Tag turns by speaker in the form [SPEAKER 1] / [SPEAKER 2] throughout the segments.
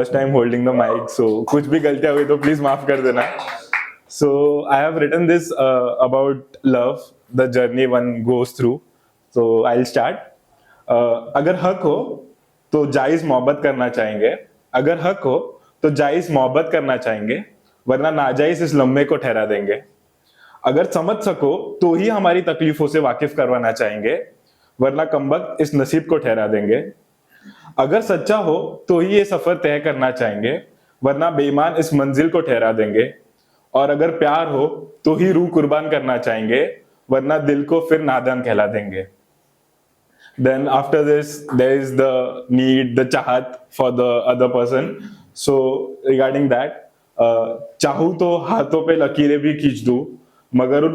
[SPEAKER 1] First time holding the mic, so कुछ भी गलतियां हुई तो प्लीज माफ कर देना. So I have written this about love, the journey one goes through. So I'll start. अगर हक हो तो जायज मोहब्बत करना चाहेंगे. अगर हक हो तो जायज मोहब्बत करना चाहेंगे, वरना नाजायज इस लम्हे को ठहरा देंगे. अगर समझ सको तो ही हमारी तकलीफों से वाकिफ करवाना चाहेंगे, वरना कमबख्त इस नसीब को ठहरा देंगे. अगर सच्चा हो तो ही ये सफर तय करना चाहेंगे, वरना बेईमान इस मंजिल को ठहरा देंगे. और अगर प्यार हो तो ही रूह कुर्बान करना चाहेंगे, वरना दिल को फिर नादान कहला देंगे. Then after this there is the need, the चाहत for the other person. So regarding that, चाहूं तो हाथों पे लकीरें भी खींच दूं, मगर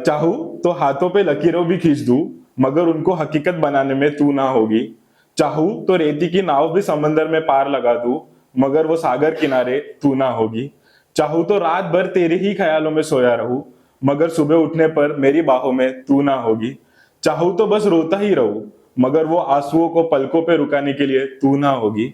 [SPEAKER 1] चाहूं तो हाथों पे लकीरों भी खींच दूं, मगर उनको हकीकत बनाने में तू ना होगी. चाहूं तो रेती की नाव भी समंदर में पार लगा दूं, मगर वो सागर किनारे तू ना होगी. चाहूं तो रात भर तेरे ही ख्यालों में सोया रहूं, मगर सुबह उठने पर मेरी बाहों में तू ना होगी. चाहूं तो बस रोता ही रहूं, मगर वो आंसुओं को पलकों पे रुकाने के लिए तू ना होगी.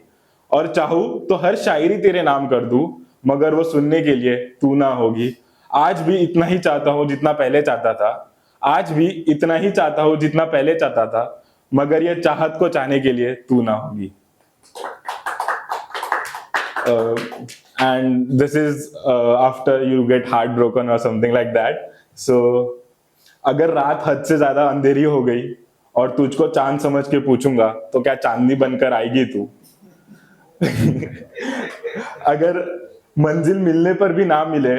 [SPEAKER 1] और चाहूं तो हर शायरी तेरे नाम कर दूं, मगर वो सुनने के लिए तू ना होगी. आज भी इतना ही चाहता हूं जितना पहले चाहता था. आज भी इतना ही चाहता हूं जितना पहले चाहता था, मगर ये चाहत को चाहने के लिए तू ना होगी. And this is after you get heartbroken or something like that. So अगर रात हद से ज्यादा अंधेरी हो गई और तुझको चांद समझ के पूछूंगा, तो क्या चांदनी बनकर आएगी तू? अगर मंजिल मिलने पर भी ना मिले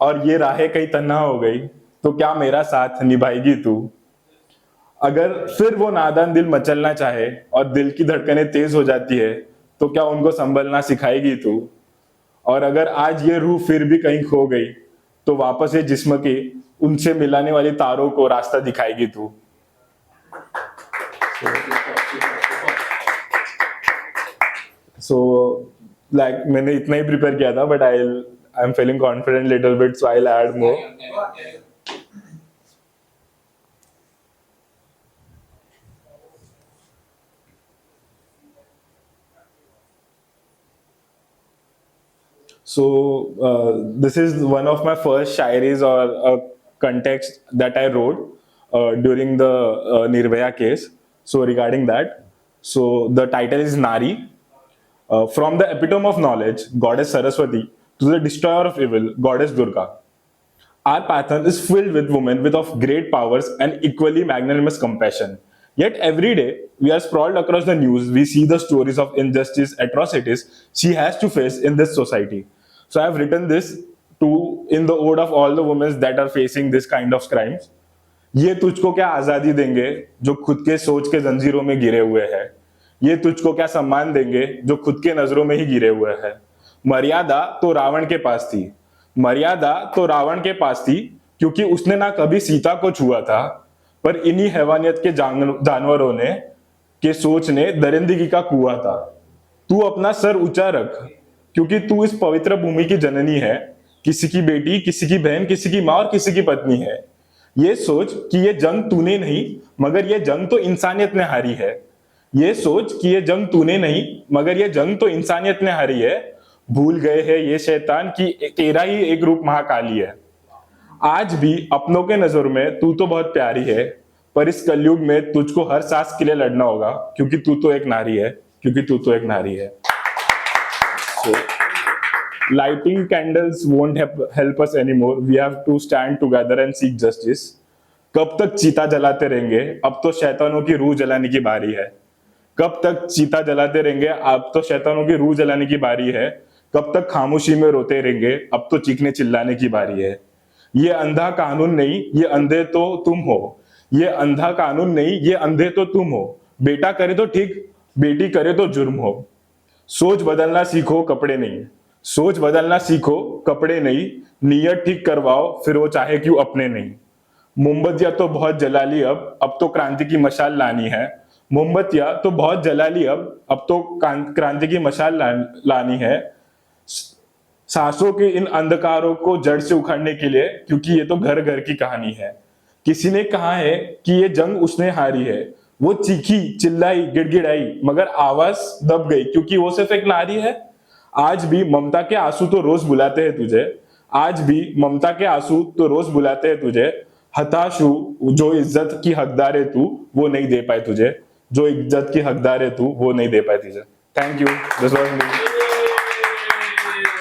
[SPEAKER 1] और ये राहें कहीं तन्हा हो गई, तो क्या मेरा साथ निभाएगी तू? अगर फिर वो नादान दिल मचलना चाहे और दिल की धड़कनें तेज हो जाती है, तो क्या उनको संभलना सिखाएगी तू? और अगर आज ये रूह फिर भी कहीं खो गई, तो वापस ये जिस्म की उनसे मिलाने वाली तारों को रास्ता दिखाएगी तू. So like मैंने इतना ही प्रिपेयर किया था, but I'm feeling confident little bit, so I'll add more. So this is one of my first shairis or context that I wrote during the Nirbhaya case. So regarding that, so the title is Nari. From the epitome of knowledge, Goddess Saraswati, to the destroyer of evil, Goddess Durga. Our pattern is filled with women with of great powers and equally magnanimous compassion. Yet every day, we are sprawled across the news, we see the stories of injustice, atrocities she has to face in this society. So I have written this in the ode of all the women that are facing this kind of crimes. ये तुझको क्या आजादी देंगे जो खुद के सोच के जंजीरों में गिरे हुए हैं. ये तुझको क्या सम्मान देंगे जो खुद के नजरों में ही गिरे हुए हैं. मर्यादा तो रावण के पास थी. मर्यादा तो रावण के पास थी, क्योंकि उसने ना कभी सीता को छुआ था, पर इन्हीं हैवानियत के जानवरों ने के सोच ने दरिंदगी का कुआ था. तू अपना सर ऊंचा रख, क्योंकि तू इस पवित्र भूमि की जननी है. किसी की बेटी, किसी की बहन, किसी की माँ और किसी की पत्नी है. ये सोच कि ये जंग तूने नहीं, मगर ये जंग तो इंसानियत ने हारी है. ये सोच कि ये जंग तूने नहीं, मगर ये जंग तो इंसानियत ने हारी है. भूल गए हैं ये शैतान कि तेरा ही एक रूप महाकाली है. आज भी अपनों के नजर में तू तो बहुत प्यारी है, पर इस कलयुग में तुझको हर सांस के लिए लड़ना होगा, क्योंकि तू तो एक नारी है. क्योंकि तू तो एक नारी है. So, lighting candles won't help us anymore. We have to stand together and seek justice. कब तक चीता जलाते रहेंगे, अब तो शैतानों की रूह जलाने की बारी है. कब तक चीता जलाते रहेंगे, अब तो शैतानों की रूह जलाने की बारी है. कब तक खामोशी में रोते रहेंगे, अब तो चीखने चिल्लाने की बारी है. ये अंधा कानून नहीं, ये अंधे तो तुम हो. ये अंधा कानून नहीं, ये अंधे तो तुम हो. बेटा करे तो ठीक, बेटी करे तो जुर्म हो. सोच बदलना सीखो, कपड़े नहीं. सोच बदलना सीखो, कपड़े नहीं. नियत ठीक करवाओ, फिर वो चाहे क्यों अपने नहीं. मोमबत्तियां तो बहुत जला ली, अब तो क्रांति की मशाल लानी है. मोमबत्तियां तो बहुत जला ली, अब तो क्रांति की मशाल लानी है. सांसों के इन अंधकारों को जड़ से उखाड़ने के लिए, क्योंकि ये तो घर घर की कहानी है. किसी ने कहा है कि ये जंग उसने हारी है, वो चीखी, चिल्लाई, गिड़गिड़ाई, मगर आवाज दब गई क्योंकि वो सिर्फ एक नारी है। आज भी ममता के आंसू तो रोज बुलाते हैं तुझे, आज भी ममता के आंसू तो रोज बुलाते हैं तुझे। हताश हूं, जो इज्जत की हकदार है तू वो नहीं दे पाए तुझे, जो इज्जत की हकदार है तू वो नहीं दे पाए तुझे। Thank you, this was me.